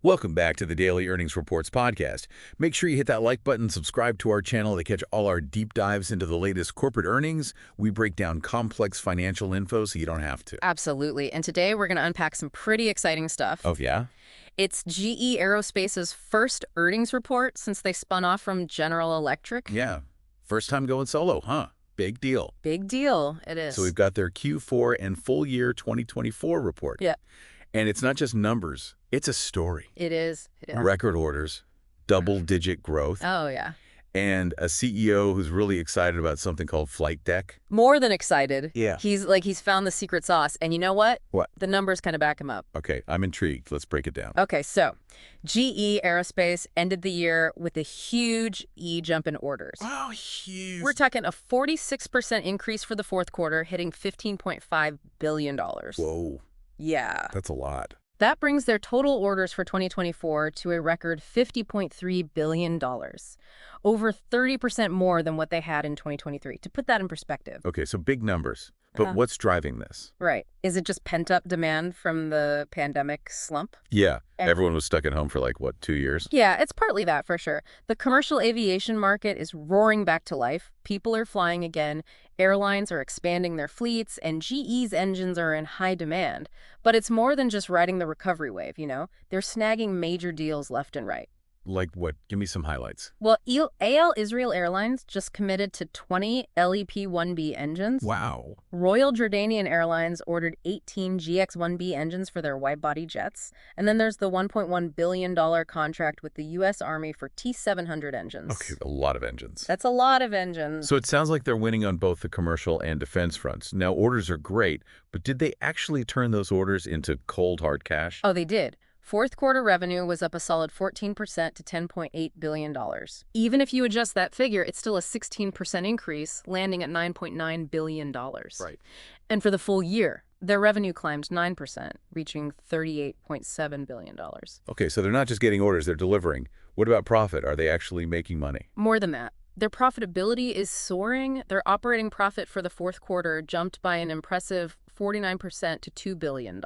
Welcome back to the Daily Earnings Reports podcast. Make sure you hit that like button, subscribe to our channel to catch all our deep dives into the latest corporate earnings. We break down complex financial info so you don't have to. Absolutely. And today we're going to unpack some pretty exciting stuff. Oh, yeah? It's GE Aerospace's first earnings report since they spun off from General Electric. Yeah. First time going solo, huh? Big deal. Big deal. It is. So we've got their Q4 and full year 2024 report. Yeah. And it's not just numbers, it's a story. It is. Record orders, double-digit growth, Oh, yeah. and a CEO who's really excited about something called flight deck. More than excited. Yeah. He's found the secret sauce. And you know what? What? The numbers kind of back him up. Okay, I'm intrigued. Let's break it down. Okay, so GE Aerospace ended the year with a huge jump in orders. Wow, huge. We're talking a 46% increase for the fourth quarter, hitting $15.5 billion. Whoa, Yeah. that's a lot. That brings their total orders for 2024 to a record $50.3 billion, over 30% more than what they had in 2023. To put that in perspective. Okay, so big numbers. But what's driving this? Right. Is it just pent-up demand from the pandemic slump? Yeah, everyone was stuck at home for like, what, 2 years? Yeah, it's partly that for sure. The commercial aviation market is roaring back to life. People are flying again. Airlines are expanding their fleets, and GE's engines are in high demand. But it's more than just riding the recovery wave, you know? They're snagging major deals left and right. Like what? Give me some highlights. Well, AL Israel Airlines just committed to 20 LEP-1B engines. Wow. Royal Jordanian Airlines ordered 18 GX-1B engines for their wide-body jets. And then there's the $1.1 billion contract with the U.S. Army for T-700 engines. Okay, a lot of engines. That's a lot of engines. So it sounds like they're winning on both the commercial and defense fronts. Now, orders are great, but did they actually turn those orders into cold, hard cash? Oh, they did. Fourth quarter revenue was up a solid 14% to $10.8 billion. Even if you adjust that figure, it's still a 16% increase, landing at $9.9 billion. Right. And for the full year, their revenue climbed 9%, reaching $38.7 billion. Okay, so they're not just getting orders, they're delivering. What about profit? Are they actually making money? More than that. Their profitability is soaring. Their operating profit for the fourth quarter jumped by an impressive 49% to $2 billion.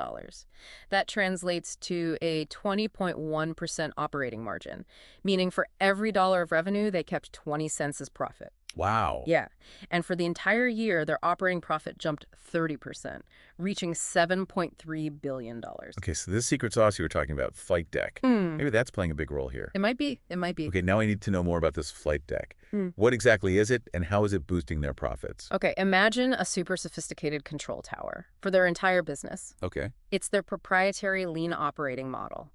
That translates to a 20.1% operating margin, meaning for every dollar of revenue, they kept 20 cents as profit. Wow. Yeah. And for the entire year, their operating profit jumped 30%, reaching $7.3 billion. Okay, so this secret sauce you were talking about, flight deck, maybe that's playing a big role here. It might be. It might be. Okay, now I need to know more about this flight deck. What exactly is it, and how is it boosting their profits? Okay, imagine a super sophisticated control tower for their entire business. Okay. It's their proprietary lean operating model,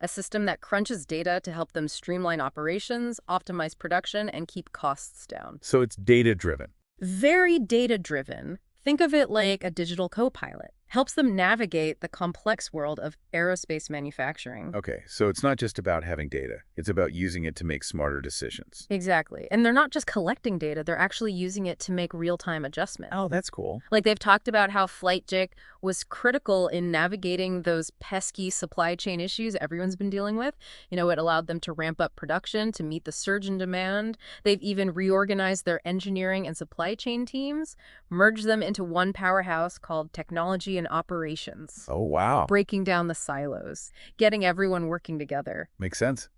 a system that crunches data to help them streamline operations, optimize production, and keep costs down. So it's data-driven. Very data-driven. Think of it like a digital co-pilot. Helps them navigate the complex world of aerospace manufacturing. Okay, so it's not just about having data. It's about using it to make smarter decisions. Exactly. And they're not just collecting data, they're actually using it to make real-time adjustments. Oh, that's cool. Like they've talked about how flight deck was critical in navigating those pesky supply chain issues everyone's been dealing with. You know, it allowed them to ramp up production to meet the surge in demand. They've even reorganized their engineering and supply chain teams, merged them into one powerhouse called technology and operations. Oh, wow. Breaking down the silos, getting everyone working together. Makes sense.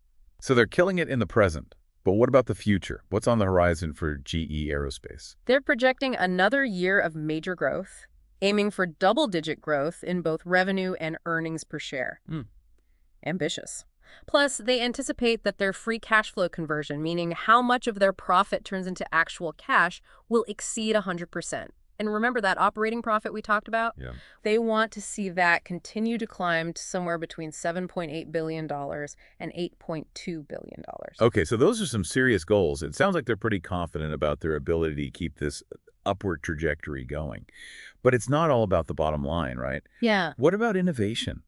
So they're killing it in the present. But what about the future? What's on the horizon for GE Aerospace? They're projecting another year of major growth, aiming for double-digit growth in both revenue and earnings per share. Ambitious. Plus, they anticipate that their free cash flow conversion, meaning how much of their profit turns into actual cash, will exceed 100%. And remember that operating profit we talked about? Yeah. They want to see that continue to climb to somewhere between $7.8 billion and $8.2 billion. Okay, so those are some serious goals. It sounds like they're pretty confident about their ability to keep this upward trajectory going. But it's not all about the bottom line, right? Yeah. What about innovation?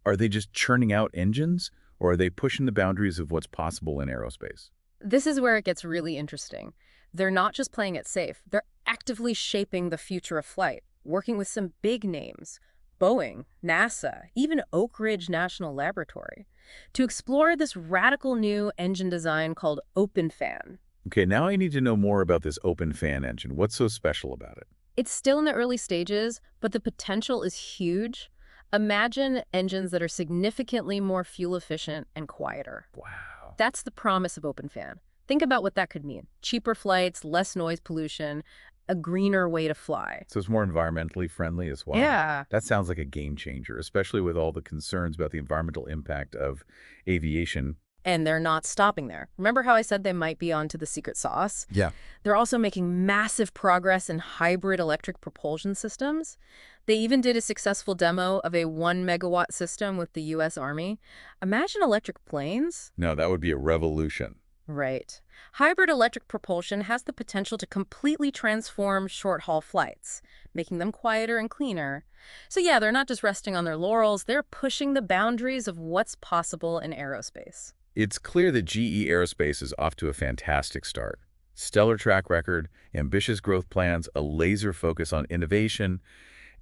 Are they just churning out engines, or are they pushing the boundaries of what's possible in aerospace? This is where it gets really interesting. They're not just playing it safe. They're actively shaping the future of flight, working with some big names, Boeing, NASA, even Oak Ridge National Laboratory, to explore this radical new engine design called open fan. Okay, now I need to know more about this open fan engine. What's so special about it? It's still in the early stages, but the potential is huge. Imagine engines that are significantly more fuel efficient and quieter. Wow. That's the promise of OpenFan. Think about what that could mean. Cheaper flights, less noise pollution, a greener way to fly. So it's more environmentally friendly as well. Yeah. That sounds like a game changer, especially with all the concerns about the environmental impact of aviation. And they're not stopping there. Remember how I said they might be onto the secret sauce? Yeah. They're also making massive progress in hybrid electric propulsion systems. They even did a successful demo of a 1 megawatt system with the U.S. Army. Imagine electric planes. No, that would be a revolution. Right. Hybrid electric propulsion has the potential to completely transform short-haul flights, making them quieter and cleaner. So yeah, they're not just resting on their laurels, they're pushing the boundaries of what's possible in aerospace. It's clear that GE Aerospace is off to a fantastic start. Stellar track record, ambitious growth plans, a laser focus on innovation,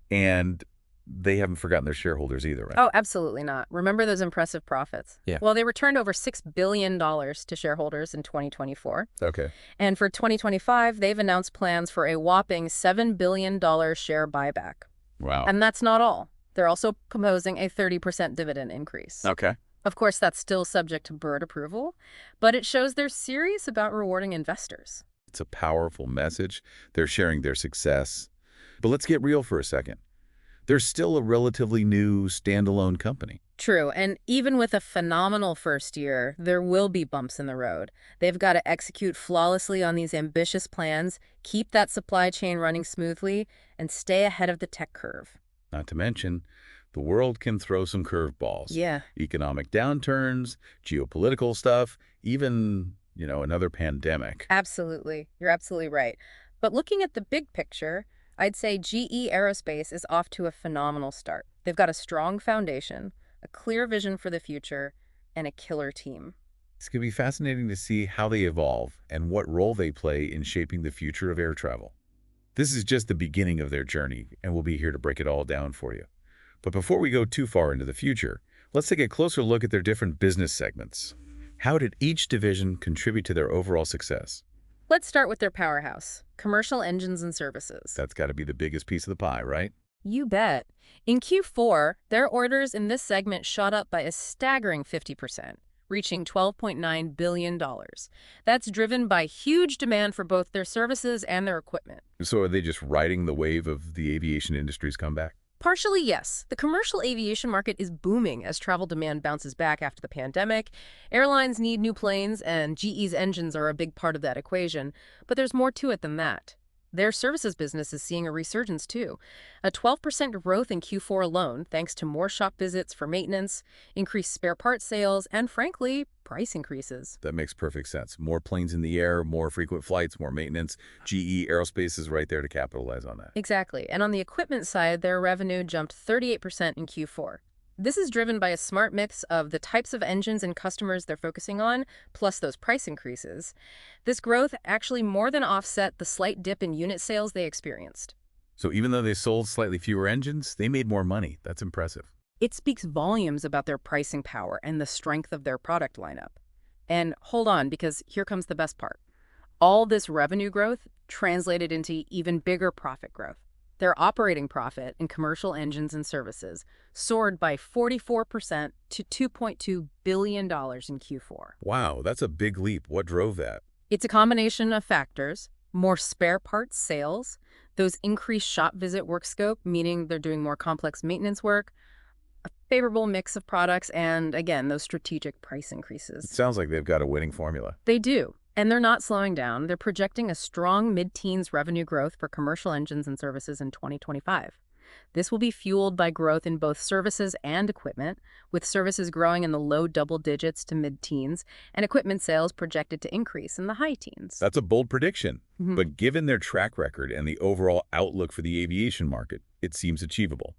and they haven't forgotten their shareholders either, right? Oh, absolutely not. Remember those impressive profits? Yeah. Well, they returned over $6 billion to shareholders in 2024. Okay. And for 2025, they've announced plans for a whopping $7 billion share buyback. Wow. And that's not all. They're also proposing a 30% dividend increase. Okay. Of course, that's still subject to board approval, but it shows they're serious about rewarding investors. It's a powerful message. They're sharing their success. But let's get real for a second. They're still a relatively new, standalone company. True, and even with a phenomenal first year, there will be bumps in the road. They've got to execute flawlessly on these ambitious plans, keep that supply chain running smoothly, and stay ahead of the tech curve. Not to mention, the world can throw some curveballs. Yeah. Economic downturns, geopolitical stuff, even, another pandemic. Absolutely. You're absolutely right. But looking at the big picture, I'd say GE Aerospace is off to a phenomenal start. They've got a strong foundation, a clear vision for the future, and a killer team. It's going to be fascinating to see how they evolve and what role they play in shaping the future of air travel. This is just the beginning of their journey, and we'll be here to break it all down for you. But before we go too far into the future, let's take a closer look at their different business segments. How did each division contribute to their overall success? Let's start with their powerhouse, commercial engines and services. That's got to be the biggest piece of the pie, right? You bet. In Q4, their orders in this segment shot up by a staggering 50%, reaching $12.9 billion. That's driven by huge demand for both their services and their equipment. So are they just riding the wave of the aviation industry's comeback? Partially, yes. The commercial aviation market is booming as travel demand bounces back after the pandemic. Airlines need new planes, and GE's engines are a big part of that equation. But there's more to it than that. Their services business is seeing a resurgence, too. A 12% growth in Q4 alone, thanks to more shop visits for maintenance, increased spare parts sales, and, frankly, price increases. That makes perfect sense. More planes in the air, more frequent flights, more maintenance. GE Aerospace is right there to capitalize on that. Exactly. And on the equipment side, their revenue jumped 38% in Q4. This is driven by a smart mix of the types of engines and customers they're focusing on, plus those price increases. This growth actually more than offset the slight dip in unit sales they experienced. So even though they sold slightly fewer engines, they made more money. That's impressive. It speaks volumes about their pricing power and the strength of their product lineup. And hold on, because here comes the best part. All this revenue growth translated into even bigger profit growth. Their operating profit in commercial engines and services soared by 44% to $2.2 billion in Q4. Wow, that's a big leap. What drove that? It's a combination of factors: more spare parts sales, those increased shop visit work scope, meaning they're doing more complex maintenance work, a favorable mix of products, and again, those strategic price It increases. sounds like they've got a winning formula. They do. And they're not slowing down. They're projecting a strong mid-teens revenue growth for commercial engines and services in 2025. This will be fueled by growth in both services and equipment, with services growing in the low double digits to mid-teens, and equipment sales projected to increase in the high teens. That's a bold prediction. Mhm. But given their track record and the overall outlook for the aviation market, it seems achievable.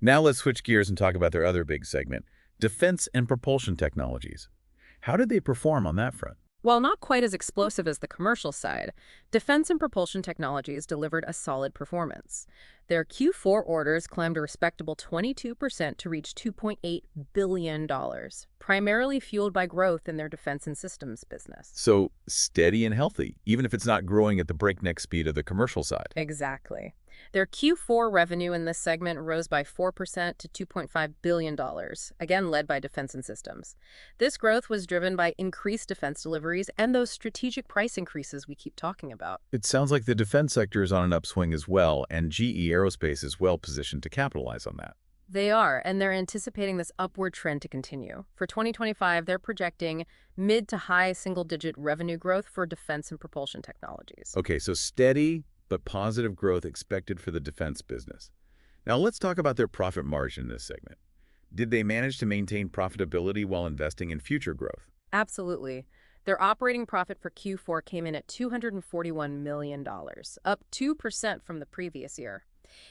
Now let's switch gears and talk about their other big segment, defense and propulsion technologies. How did they perform on that front? While not quite as explosive as the commercial side, defense and propulsion technologies delivered a solid performance. Their Q4 orders climbed a respectable 22% to reach $2.8 billion, primarily fueled by growth in their defense and systems business. So steady and healthy, even if it's not growing at the breakneck speed of the commercial side. Exactly. Their Q4 revenue in this segment rose by 4% to $2.5 billion, again led by defense and systems. This growth was driven by increased defense deliveries and those strategic price increases we keep talking about. It sounds like the defense sector is on an upswing as well, and GE Aerospace is well positioned to capitalize on that. They are, and they're anticipating this upward trend to continue. For 2025, they're projecting mid to high single-digit revenue growth for defense and propulsion technologies. Okay, so steady but positive growth expected for the defense business. Now let's talk about their profit margin in this segment. Did they manage to maintain profitability while investing in future growth? Absolutely. Their operating profit for Q4 came in at $241 million, up 2% from the previous year.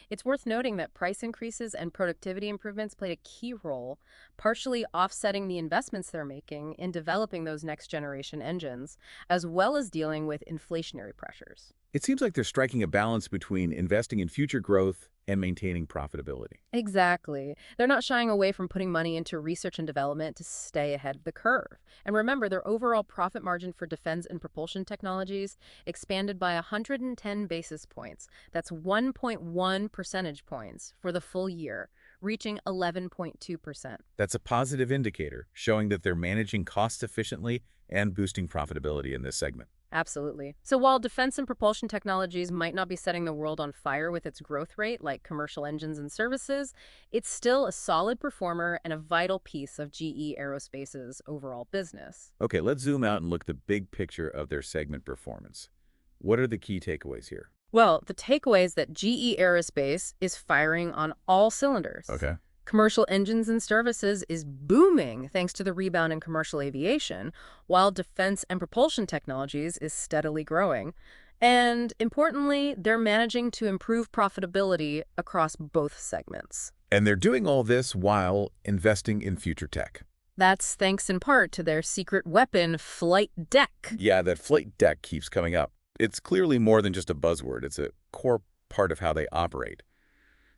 It's worth noting that price increases and productivity improvements played a key role, partially offsetting the investments they're making in developing those next-generation engines, as well as dealing with inflationary pressures. It seems like they're striking a balance between investing in future growth and maintaining profitability. Exactly. They're not shying away from putting money into research and development to stay ahead of the curve. And remember, their overall profit margin for defense and propulsion technologies expanded by 110 basis points. That's 1.1 percentage points for the full year, reaching 11.2%. That's a positive indicator, showing that they're managing costs efficiently and boosting profitability in this segment. Absolutely. So while defense and propulsion technologies might not be setting the world on fire with its growth rate, like commercial engines and services, it's still a solid performer and a vital piece of GE Aerospace's overall business. Okay, let's zoom out and look at the big picture of their segment performance. What are the key takeaways here? Well, the takeaway is that GE Aerospace is firing on all cylinders. Okay. Commercial engines and services is booming thanks to the rebound in commercial aviation, while defense and propulsion technologies is steadily growing. And importantly, they're managing to improve profitability across both segments. And they're doing all this while investing in future tech. That's thanks in part to their secret weapon, flight deck. Yeah, that flight deck keeps coming up. It's clearly more than just a buzzword. It's a core part of how they operate.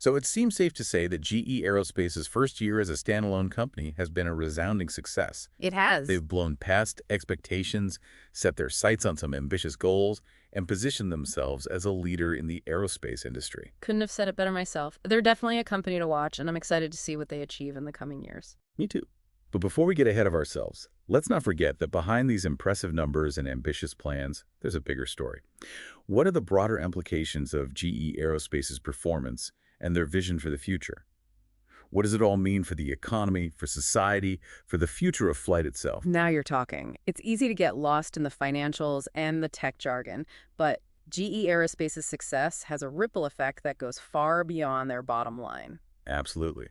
So it seems safe to say that GE Aerospace's first year as a standalone company has been a resounding success. It has. They've blown past expectations, set their sights on some ambitious goals, and positioned themselves as a leader in the aerospace industry. Couldn't have said it better myself. They're definitely a company to watch, and I'm excited to see what they achieve in the coming years. Me too. But before we get ahead of ourselves, let's not forget that behind these impressive numbers and ambitious plans, there's a bigger story. What are the broader implications of GE Aerospace's performance and their vision for the future? What does it all mean for the economy, for society, for the future of flight itself? Now you're talking. It's easy to get lost in the financials and the tech jargon, but GE Aerospace's success has a ripple effect that goes far beyond their bottom line. Absolutely.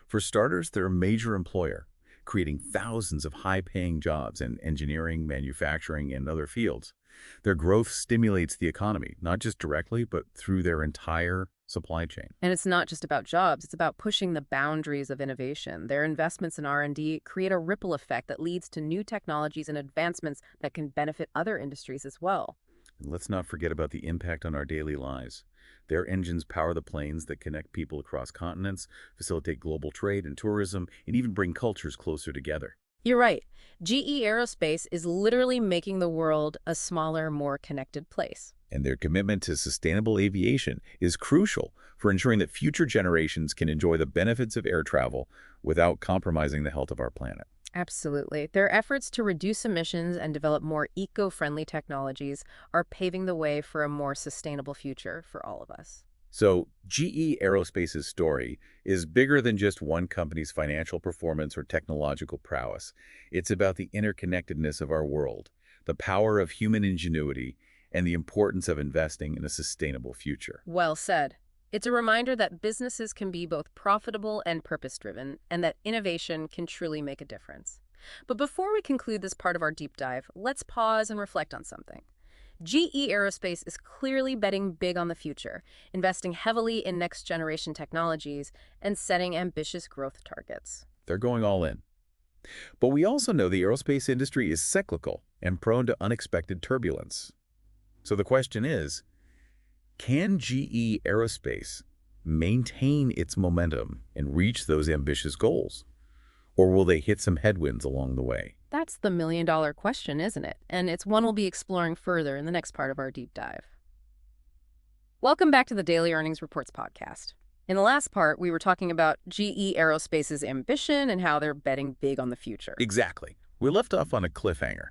For starters, they're a major employer, creating thousands of high-paying jobs in engineering, manufacturing, and other fields. Their growth stimulates the economy, not just directly, but through their entire supply chain. And it's not just about jobs, it's about pushing the boundaries of innovation. Their investments in R&D create a ripple effect that leads to new technologies and advancements that can benefit other industries as well. And let's not forget about the impact on our daily lives. Their engines power the planes that connect people across continents, facilitate global trade and tourism, and even bring cultures closer together. You're right. GE Aerospace is literally making the world a smaller, more connected place. And their commitment to sustainable aviation is crucial for ensuring that future generations can enjoy the benefits of air travel without compromising the health of our planet. Absolutely. Their efforts to reduce emissions and develop more eco-friendly technologies are paving the way for a more sustainable future for all of us. So GE Aerospace's story is bigger than just one company's financial performance or technological prowess. It's about the interconnectedness of our world, the power of human ingenuity, and the importance of investing in a sustainable future. Well said. It's a reminder that businesses can be both profitable and purpose-driven, and that innovation can truly make a difference. But before we conclude this part of our deep dive, let's pause and reflect on something. GE Aerospace is clearly betting big on the future, investing heavily in next-generation technologies and setting ambitious growth targets. They're going all in. But we also know the aerospace industry is cyclical and prone to unexpected turbulence. So the question is, can GE Aerospace maintain its momentum and reach those ambitious goals? Or will they hit some headwinds along the way? That's the million-dollar question, isn't it? And it's one we'll be exploring further in the next part of our deep dive. Welcome back to the Daily Earnings Reports podcast. In the last part, we were talking about GE Aerospace's ambition and how they're betting big on the future. Exactly. We left off on a cliffhanger.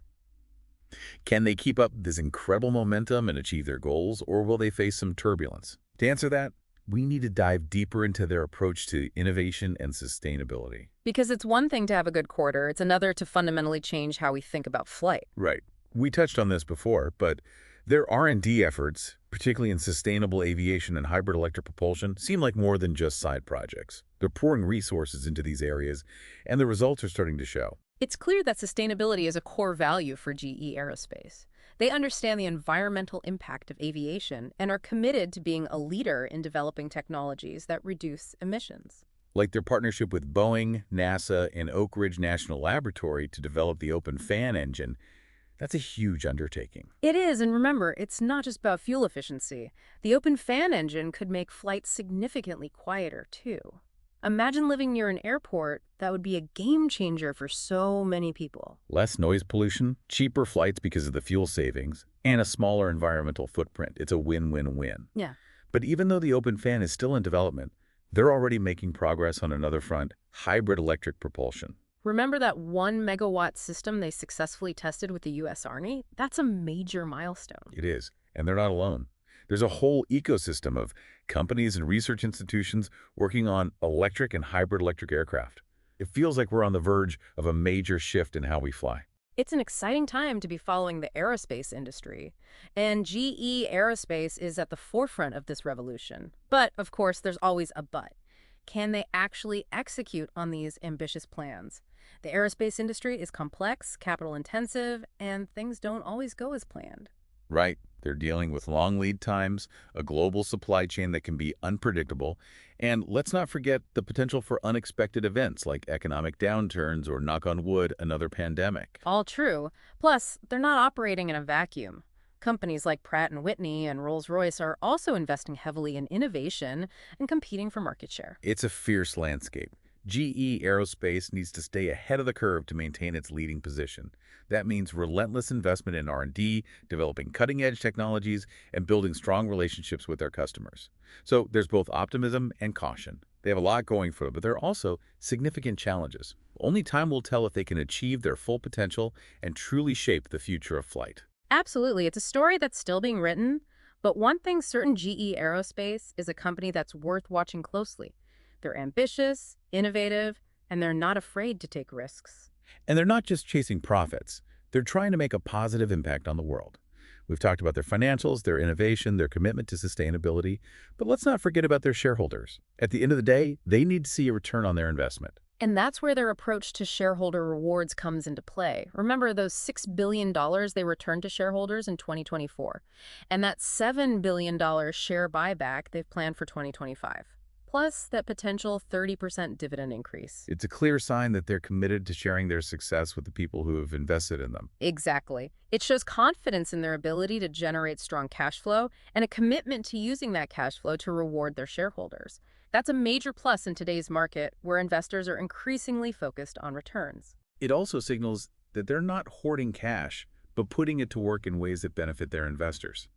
Can they keep up this incredible momentum and achieve their goals, or will they face some turbulence? To answer that, we need to dive deeper into their approach to innovation and sustainability. Because it's one thing to have a good quarter, it's another to fundamentally change how we think about flight. Right. We touched on this before, but their R&D efforts, particularly in sustainable aviation and hybrid electric propulsion, seem like more than just side projects. They're pouring resources into these areas, and the results are starting to show. It's clear that sustainability is a core value for GE Aerospace. They understand the environmental impact of aviation and are committed to being a leader in developing technologies that reduce emissions. Like their partnership with Boeing, NASA, and Oak Ridge National Laboratory to develop the open fan engine, that's a huge undertaking. It is, and remember, it's not just about fuel efficiency. The open fan engine could make flights significantly quieter, too. Imagine living near an airport. That would be a game changer for so many people. Less noise pollution, cheaper flights because of the fuel savings, and a smaller environmental footprint. It's a win-win-win. Yeah. But even though the open fan is still in development, they're already making progress on another front, hybrid electric propulsion. Remember that 1 megawatt system they successfully tested with the U.S. Army? That's a major milestone. It is, and they're not alone. There's a whole ecosystem of companies and research institutions working on electric and hybrid electric aircraft. It feels like we're on the verge of a major shift in how we fly. It's an exciting time to be following the aerospace industry, and GE Aerospace is at the forefront of this revolution. But, of course, there's always a but. Can they actually execute on these ambitious plans? The aerospace industry is complex, capital-intensive, and things don't always go as planned. Right. They're dealing with long lead times, a global supply chain that can be unpredictable, and let's not forget the potential for unexpected events like economic downturns or, knock on wood, another pandemic. All true. Plus, they're not operating in a vacuum. Companies like Pratt & Whitney and Rolls-Royce are also investing heavily in innovation and competing for market share. It's a fierce landscape. GE Aerospace needs to stay ahead of the curve to maintain its leading position. That means relentless investment in R&D, developing cutting-edge technologies, and building strong relationships with their customers. So there's both optimism and caution. They have a lot going for them, but there are also significant challenges. Only time will tell if they can achieve their full potential and truly shape the future of flight. Absolutely. It's a story that's still being written, but one thing certain, GE Aerospace is a company that's worth watching closely. They're ambitious, innovative, and they're not afraid to take risks. And they're not just chasing profits. They're trying to make a positive impact on the world. We've talked about their financials, their innovation, their commitment to sustainability, but let's not forget about their shareholders. At the end of the day, they need to see a return on their investment. And that's where their approach to shareholder rewards comes into play. Remember those $6 billion they returned to shareholders in 2024, and that $7 billion share buyback they've planned for 2025. Plus that potential 30% dividend increase. It's a clear sign that they're committed to sharing their success with the people who have invested in them. Exactly. It shows confidence in their ability to generate strong cash flow and a commitment to using that cash flow to reward their shareholders. That's a major plus in today's market, where investors are increasingly focused on returns. It also signals that they're not hoarding cash, but putting it to work in ways that benefit their investors.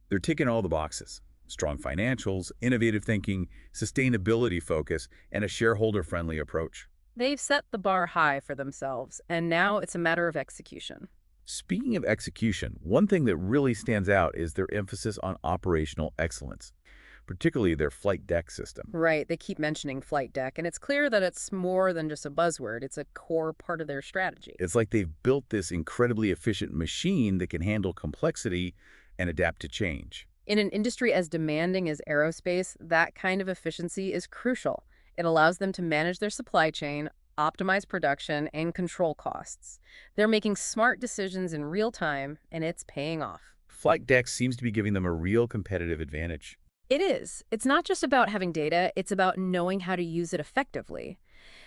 They're ticking all the boxes. Strong financials, innovative thinking, sustainability focus, and a shareholder-friendly approach. They've set the bar high for themselves, and now it's a matter of execution. Speaking of execution, one thing that really stands out is their emphasis on operational excellence, particularly their flight deck system. Right, they keep mentioning flight deck, and it's clear that it's more than just a buzzword. It's a core part of their strategy. It's like they've built this incredibly efficient machine that can handle complexity and adapt to change. In an industry as demanding as aerospace, that kind of efficiency is crucial. It allows them to manage their supply chain, optimize production, and control costs. They're making smart decisions in real time, and it's paying off. Flight deck seems to be giving them a real competitive advantage. It is. It's not just about having data, it's about knowing how to use it effectively.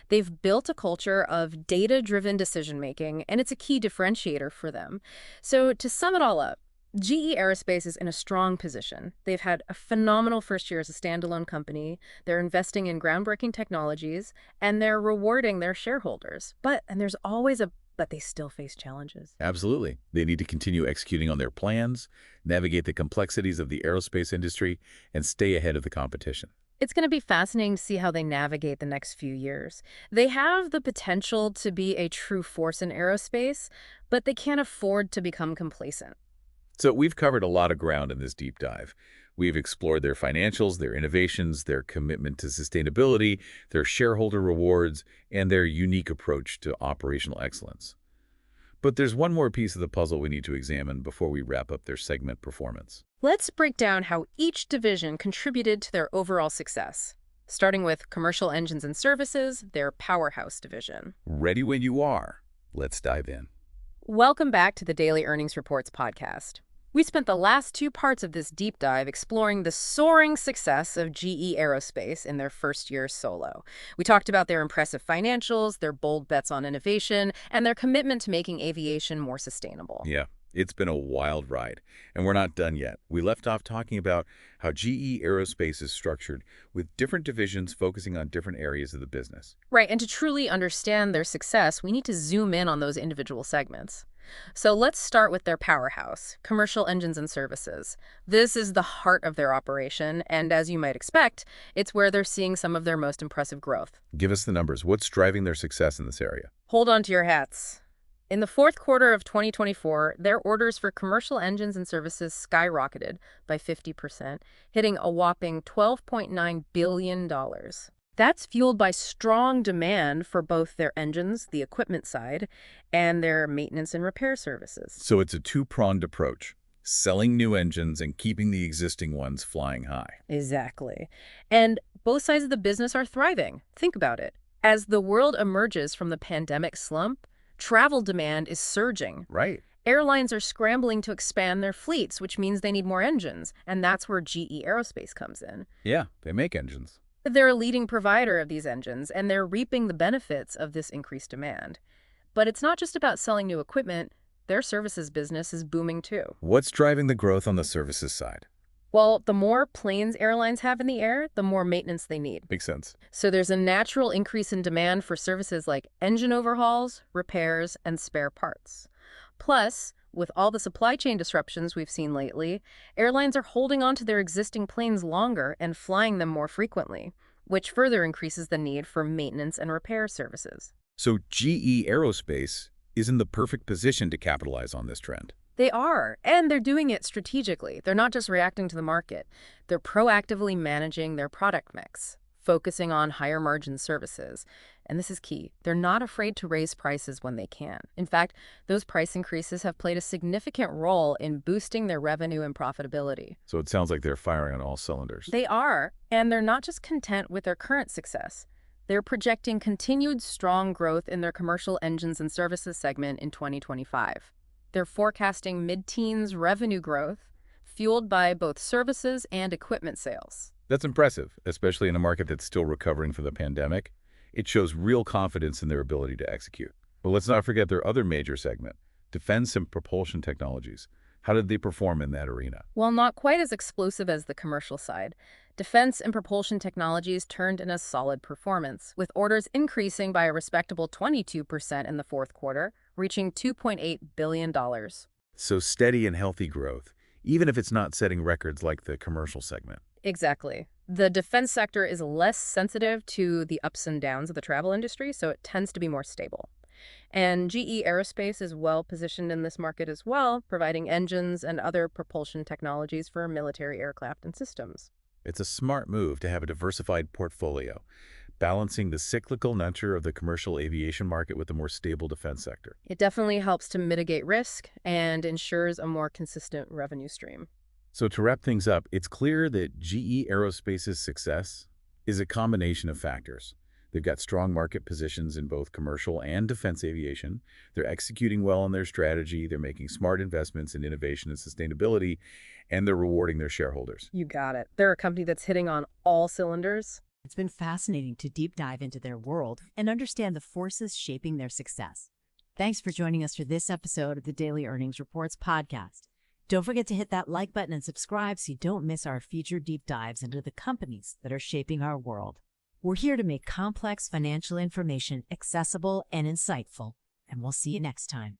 They've built a culture of data-driven decision-making, and it's a key differentiator for them. So to sum it all up, GE Aerospace is in a strong position. They've had a phenomenal first year as a standalone company. They're investing in groundbreaking technologies, and they're rewarding their shareholders. And there's always a but they still face challenges. Absolutely. They need to continue executing on their plans, navigate the complexities of the aerospace industry, and stay ahead of the competition. It's going to be fascinating to see how they navigate the next few years. They have the potential to be a true force in aerospace, but they can't afford to become complacent. So we've covered a lot of ground in this deep dive. We've explored their financials, their innovations, their commitment to sustainability, their shareholder rewards, and their unique approach to operational excellence. But there's one more piece of the puzzle we need to examine before we wrap up their segment performance. Let's break down how each division contributed to their overall success, starting with Commercial Engines and Services, their powerhouse division. Ready when you are. Let's dive in. Welcome back to the Daily Earnings Reports podcast. We spent the last two parts of this deep dive exploring the soaring success of GE Aerospace in their first year solo. We talked about their impressive financials, their bold bets on innovation, and their commitment to making aviation more sustainable. Yeah, it's been a wild ride, and we're not done yet. We left off talking about how GE Aerospace is structured, with different divisions focusing on different areas of the business. Right, and to truly understand their success, we need to zoom in on those individual segments. So let's start with their powerhouse, Commercial Engines and Services. This is the heart of their operation, and as you might expect, it's where they're seeing some of their most impressive growth. Give us the numbers. What's driving their success in this area? Hold on to your hats. In the fourth quarter of 2024, their orders for commercial engines and services skyrocketed by 50%, hitting a whopping $12.9 billion. That's fueled by strong demand for both their engines, the equipment side, and their maintenance and repair services. So it's a two-pronged approach, selling new engines and keeping the existing ones flying high. Exactly. And both sides of the business are thriving. Think about it. As the world emerges from the pandemic slump, travel demand is surging. Right. Airlines are scrambling to expand their fleets, which means they need more engines, and that's where GE Aerospace comes in. Yeah, they make engines. They're a leading provider of these engines, and they're reaping the benefits of this increased demand. But it's not just about selling new equipment. Their services business is booming too. What's driving the growth on the services side? Well, the more planes airlines have in the air, the more maintenance they need. Makes sense. So there's a natural increase in demand for services like engine overhauls, repairs, and spare parts. Plus, with all the supply chain disruptions we've seen lately, airlines are holding on to their existing planes longer and flying them more frequently, which further increases the need for maintenance and repair services. So GE Aerospace is in the perfect position to capitalize on this trend. They are, and they're doing it strategically. They're not just reacting to the market. They're proactively managing their product mix, focusing on higher margin services. And this is key. They're not afraid to raise prices when they can. In fact, those price increases have played a significant role in boosting their revenue and profitability. So it sounds like they're firing on all cylinders. They are, and they're not just content with their current success. They're projecting continued strong growth in their commercial engines and services segment in 2025. They're forecasting mid-teens revenue growth, fueled by both services and equipment sales. That's impressive, especially in a market that's still recovering from the pandemic. It shows real confidence in their ability to execute. But let's not forget their other major segment, defense and propulsion technologies. How did they perform in that arena? While not quite as explosive as the commercial side, defense and propulsion technologies turned in a solid performance, with orders increasing by a respectable 22% in the fourth quarter, reaching $2.8 billion. So steady and healthy growth, even if it's not setting records like the commercial segment. Exactly. The defense sector is less sensitive to the ups and downs of the travel industry, so it tends to be more stable. And GE Aerospace is well positioned in this market as well, providing engines and other propulsion technologies for military aircraft and systems. It's a smart move to have a diversified portfolio, balancing the cyclical nature of the commercial aviation market with a more stable defense sector. It definitely helps to mitigate risk and ensures a more consistent revenue stream. So to wrap things up, it's clear that GE Aerospace's success is a combination of factors. They've got strong market positions in both commercial and defense aviation. They're executing well on their strategy. They're making smart investments in innovation and sustainability, and they're rewarding their shareholders. You got it. They're a company that's hitting on all cylinders. It's been fascinating to deep dive into their world and understand the forces shaping their success. Thanks for joining us for this episode of the Daily Earnings Reports podcast. Don't forget to hit that like button and subscribe so you don't miss our future deep dives into the companies that are shaping our world. We're here to make complex financial information accessible and insightful. and we'll see you next time.